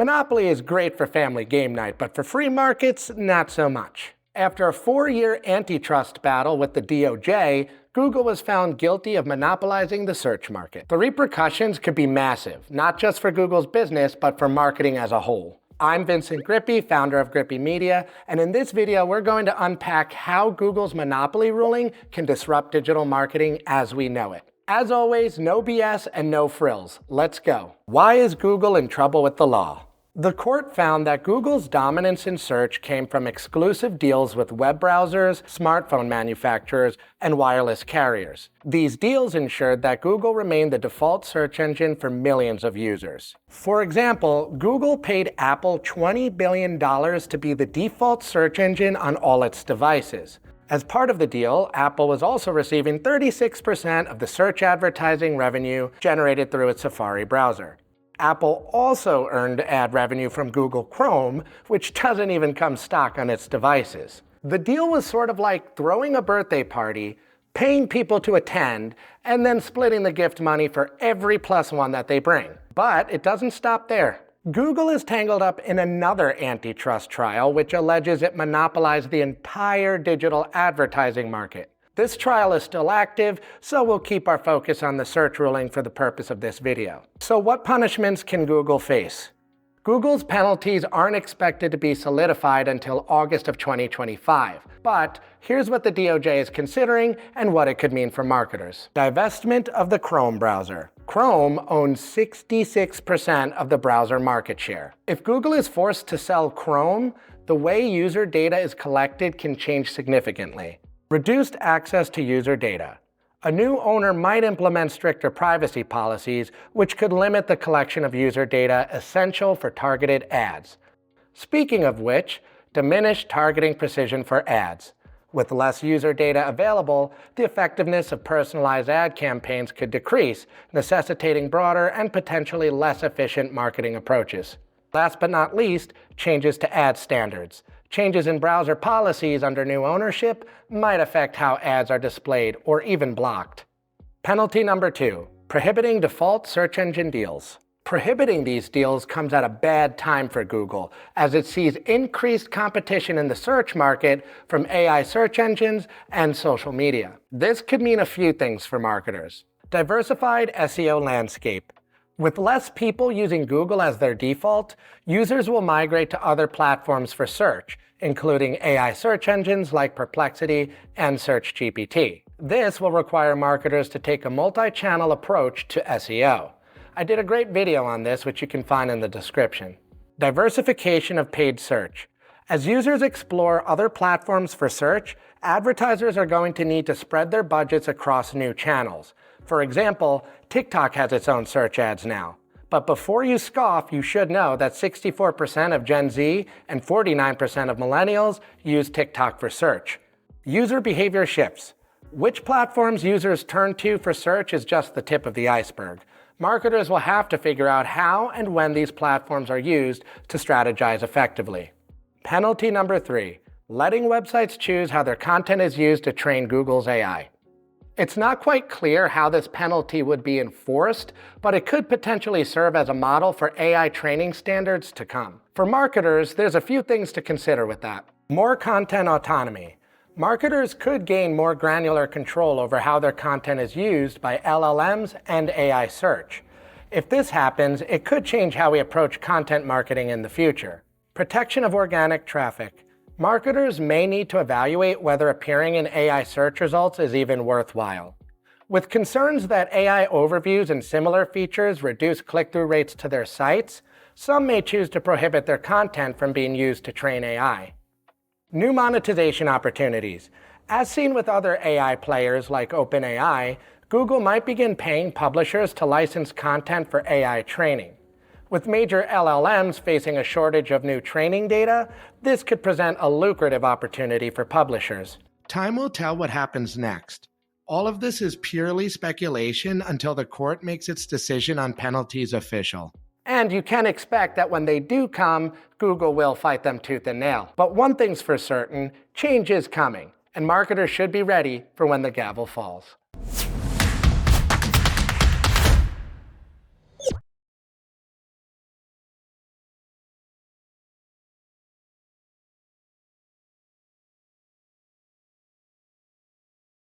Monopoly is great for family game night, but for free markets, not so much. After a 4-year antitrust battle with the DOJ, Google was found guilty of monopolizing the search market. The repercussions could be massive, not just for Google's business, but for marketing as a whole. I'm Vincent Grippi, founder of Grippi Media, and in this video, we're going to unpack how Google's monopoly ruling can disrupt digital marketing as we know it. As always, no BS and no frills. Let's go. Why is Google in trouble with the law? The court found that Google's dominance in search came from exclusive deals with web browsers, smartphone manufacturers, and wireless carriers. These deals ensured that Google remained the default search engine for millions of users. For example, Google paid Apple $20 billion to be the default search engine on all its devices. As part of the deal, Apple was also receiving 36% of the search advertising revenue generated through its Safari browser. Apple also earned ad revenue from Google Chrome, which doesn't even come stock on its devices. The deal was sort of like throwing a birthday party, paying people to attend, and then splitting the gift money for every +1 that they bring. But it doesn't stop there. Google is tangled up in another antitrust trial, which alleges it monopolized the entire digital advertising market. This trial is still active, so we'll keep our focus on the search ruling for the purpose of this video. So what punishments can Google face? Google's penalties aren't expected to be solidified until August of 2025. But here's what the DOJ is considering and what it could mean for marketers. Divestment of the Chrome browser. Chrome owns 66% of the browser market share. If Google is forced to sell Chrome, the way user data is collected can change significantly. Reduced access to user data. A new owner might implement stricter privacy policies, which could limit the collection of user data essential for targeted ads. Speaking of which, diminished targeting precision for ads. With less user data available, the effectiveness of personalized ad campaigns could decrease, necessitating broader and potentially less efficient marketing approaches. Last but not least, changes to ad standards. Changes in browser policies under new ownership might affect how ads are displayed or even blocked. Penalty number 2, prohibiting default search engine deals. Prohibiting these deals comes at a bad time for Google, as it sees increased competition in the search market from AI search engines and social media. This could mean a few things for marketers. Diversified SEO landscape. With less people using Google as their default, users will migrate to other platforms for search, including AI search engines like Perplexity and SearchGPT. This will require marketers to take a multi-channel approach to SEO. I did a great video on this, which you can find in the description. Diversification of paid search. As users explore other platforms for search, advertisers are going to need to spread their budgets across new channels. For example, TikTok has its own search ads now. But before you scoff, you should know that 64% of Gen Z and 49% of millennials use TikTok for search. User behavior shifts. Which platforms users turn to for search is just the tip of the iceberg. Marketers will have to figure out how and when these platforms are used to strategize effectively. Penalty number 3, letting websites choose how their content is used to train Google's AI. It's not quite clear how this penalty would be enforced, but it could potentially serve as a model for AI training standards to come. For marketers, there's a few things to consider with that. More content autonomy. Marketers could gain more granular control over how their content is used by LLMs and AI search. If this happens, it could change how we approach content marketing in the future. Protection of organic traffic. Marketers may need to evaluate whether appearing in AI search results is even worthwhile. With concerns that AI overviews and similar features reduce click-through rates to their sites, some may choose to prohibit their content from being used to train AI. New monetization opportunities. As seen with other AI players like OpenAI, Google might begin paying publishers to license content for AI training. With major LLMs facing a shortage of new training data, this could present a lucrative opportunity for publishers. Time will tell what happens next. All of this is purely speculation until the court makes its decision on penalties official. And you can expect that when they do come, Google will fight them tooth and nail. But one thing's for certain, change is coming, and marketers should be ready for when the gavel falls.